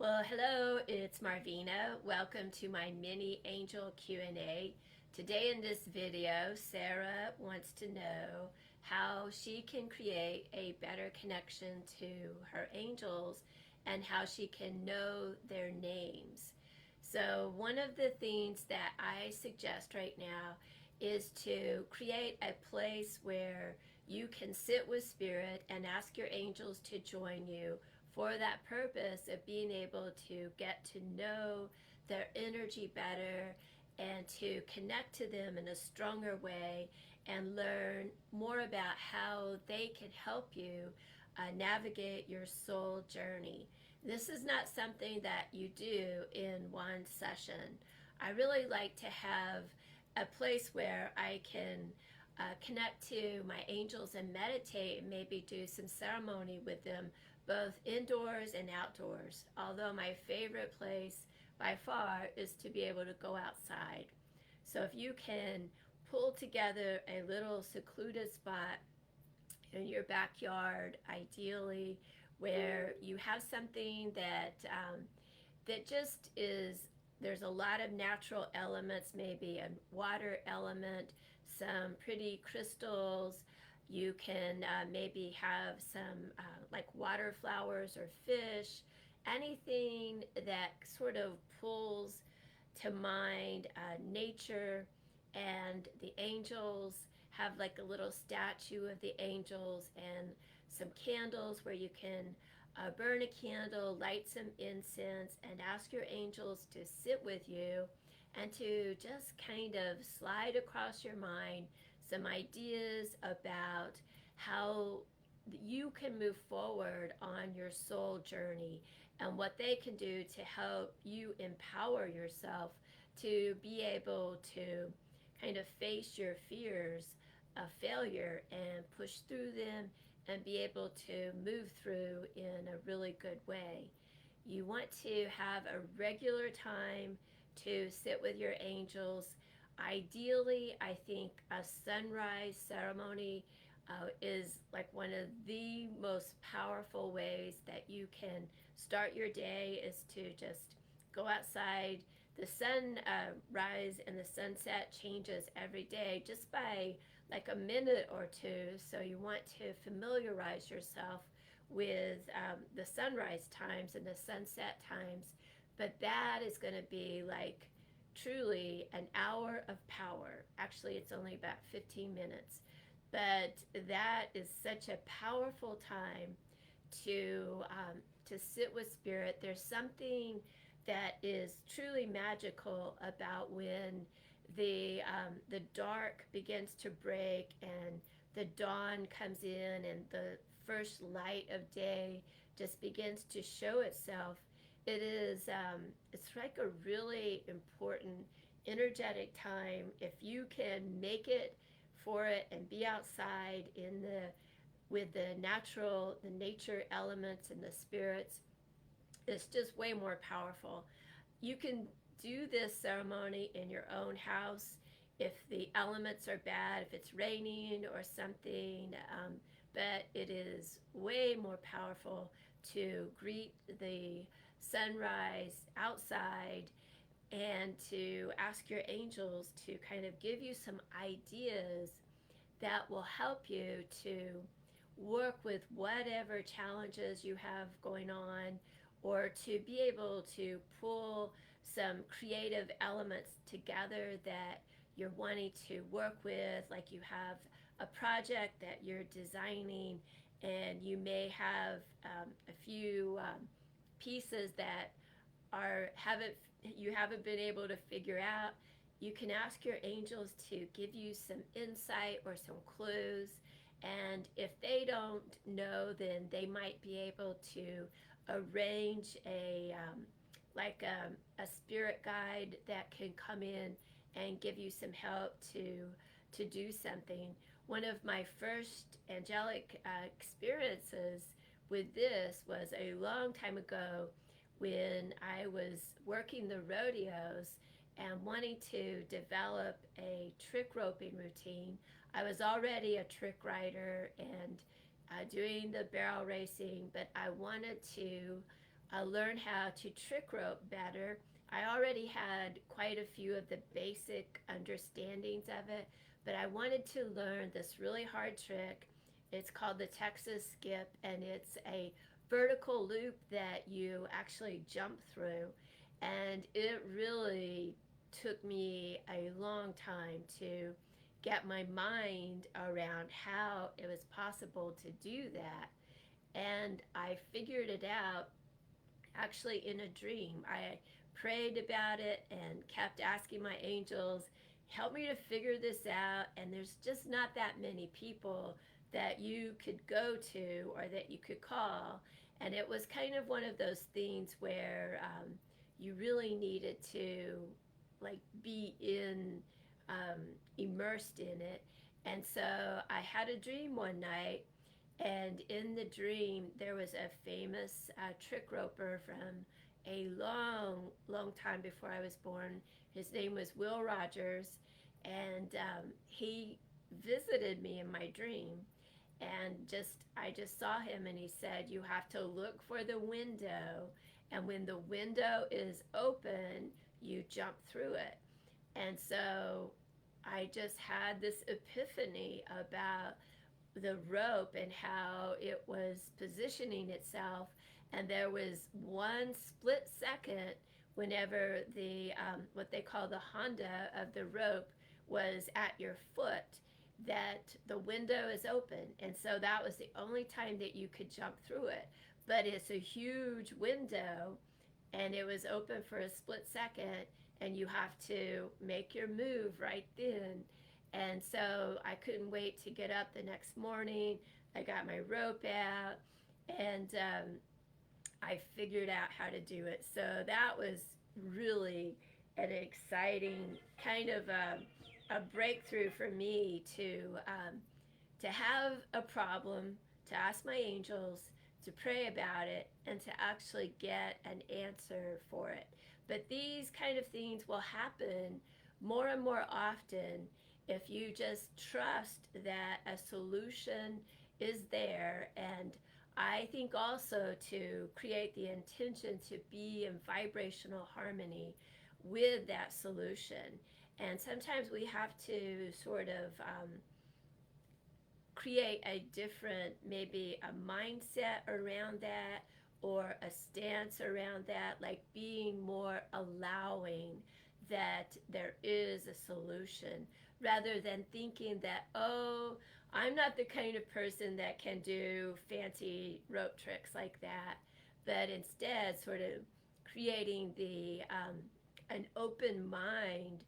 Well, hello, it's Marvina. Welcome to my mini angel Q&A. Today in this video, Sarah wants to know how she can create a better connection to her angels and how she can know their names. So one of the things that I suggest right now is to create a place where you can sit with spirit and ask your angels to join you for that purpose of being able to get to know their energy better and to connect to them in a stronger way and learn more about how they can help you navigate your soul journey. This is not something that you do in one session. I really like to have a place where I can connect to my angels and meditate and maybe do some ceremony with them both indoors and outdoors, although my favorite place by far is to be able to go outside. So if you can pull together a little secluded spot in your backyard, ideally, where you have something that just is, there's a lot of natural elements, maybe a water element, some pretty crystals. You can maybe have some like water flowers or fish, anything that sort of pulls to mind nature and the angels. Have like a little statue of the angels and some candles where you can burn a candle, light some incense, and ask your angels to sit with you and to just kind of slide across your mind some ideas about how you can move forward on your soul journey and what they can do to help you empower yourself to be able to kind of face your fears of failure and push through them and be able to move through in a really good way. You want to have a regular time to sit with your angels. Ideally, I think a sunrise ceremony is like one of the most powerful ways that you can start your day, is to just go outside. The sunrise and the sunset changes every day just by like a minute or two, so you want to familiarize yourself with the sunrise times and the sunset times. But that is going to be like truly an hour of power. Actually, it's only about 15 minutes. But that is such a powerful time to sit with spirit. There's something that is truly magical about when the dark begins to break and the dawn comes in and the first light of day just begins to show itself. It's like a really important energetic time. If you can make it for it and be outside in the with the nature elements and the spirits, it's just way more powerful. You can do this ceremony in your own house if the elements are bad, if it's raining or something, but it is way more powerful to greet the sunrise outside and to ask your angels to kind of give you some ideas that will help you to work with whatever challenges you have going on, or to be able to pull some creative elements together that you're wanting to work with. Like you have a project that you're designing and you may have a few pieces that you haven't been able to figure out. You can ask your angels to give you some insight or some clues, and if they don't know, then they might be able to arrange a spirit guide that can come in and give you some help to do something. One of my first angelic experiences with this was a long time ago when I was working the rodeos and wanting to develop a trick roping routine. I was already a trick rider and doing the barrel racing, but I wanted to learn how to trick rope better. I already had quite a few of the basic understandings of it, but I wanted to learn this really hard trick. It's called the Texas Skip, and it's a vertical loop that you actually jump through. And it really took me a long time to get my mind around how it was possible to do that. And I figured it out actually in a dream. I prayed about it and kept asking my angels, help me to figure this out. And there's just not that many people that you could go to or that you could call. And it was kind of one of those things where you really needed to like be immersed in it. And so I had a dream one night, and in the dream, there was a famous trick roper from a long, long time before I was born. His name was Will Rogers, and he visited me in my dream. And I just saw him, and he said, "You have to look for the window, and when the window is open, you jump through it." And so I just had this epiphany about the rope and how it was positioning itself, and there was one split second whenever the what they call the Honda of the rope was at your foot, that the window is open. And so that was the only time that you could jump through it. But it's a huge window, and it was open for a split second, and you have to make your move right then. And so I couldn't wait to get up the next morning. I got my rope out, and I figured out how to do it. So that was really an exciting kind of a breakthrough for me to have a problem, to ask my angels, to pray about it, and to actually get an answer for it. But these kind of things will happen more and more often if you just trust that a solution is there. And I think also to create the intention to be in vibrational harmony with that solution. And sometimes we have to sort of create a different, maybe a mindset around that, or a stance around that, like being more allowing that there is a solution, rather than thinking that, oh, I'm not the kind of person that can do fancy rope tricks like that, but instead sort of creating an open mind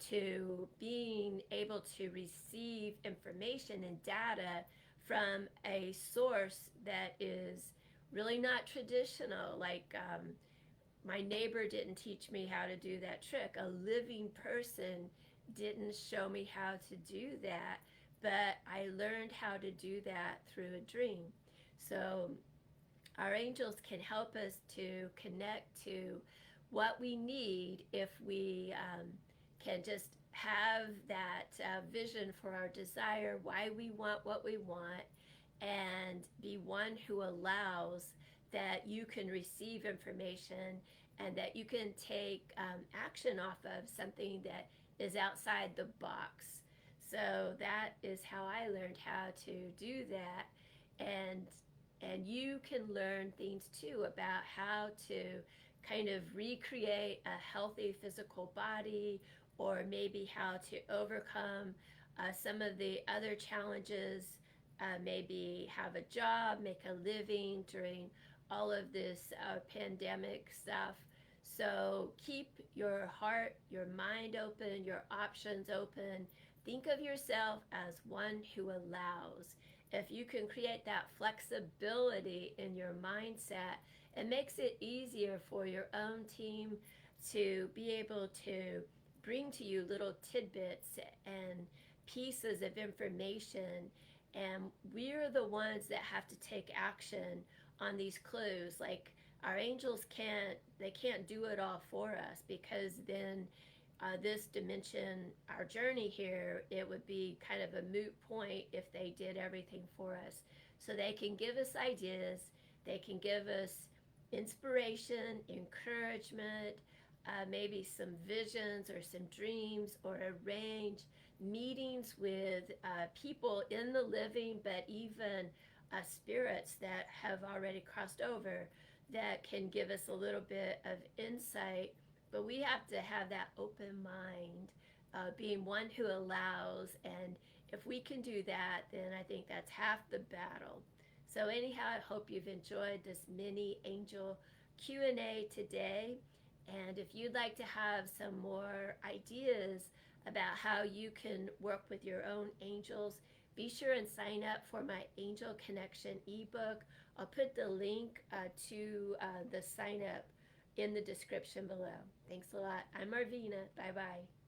to being able to receive information and data from a source that is really not traditional. Like my neighbor didn't teach me how to do that trick. A living person didn't show me how to do that, but I learned how to do that through a dream. So our angels can help us to connect to what we need if we can just have that vision for our desire, why we want what we want, and be one who allows that you can receive information and that you can take action off of something that is outside the box. So that is how I learned how to do that. And you can learn things too about how to kind of recreate a healthy physical body, or maybe how to overcome some of the other challenges, maybe have a job, make a living during all of this pandemic stuff. So keep your heart, your mind open, your options open. Think of yourself as one who allows. If you can create that flexibility in your mindset, it makes it easier for your own team to be able to bring to you little tidbits and pieces of information. And we're the ones that have to take action on these clues. Like our angels can't do it all for us, because then this dimension, our journey here, it would be kind of a moot point if they did everything for us. So they can give us ideas, they can give us inspiration, encouragement, maybe some visions or some dreams, or arrange meetings with people in the living, but even spirits that have already crossed over that can give us a little bit of insight. But we have to have that open mind, being one who allows. And if we can do that, then I think that's half the battle. So anyhow, I hope you've enjoyed this mini angel Q&A today. And if you'd like to have some more ideas about how you can work with your own angels, be sure and sign up for my Angel Connection ebook. I'll put the link to the sign up in the description below. Thanks a lot. I'm Marvina. Bye-bye.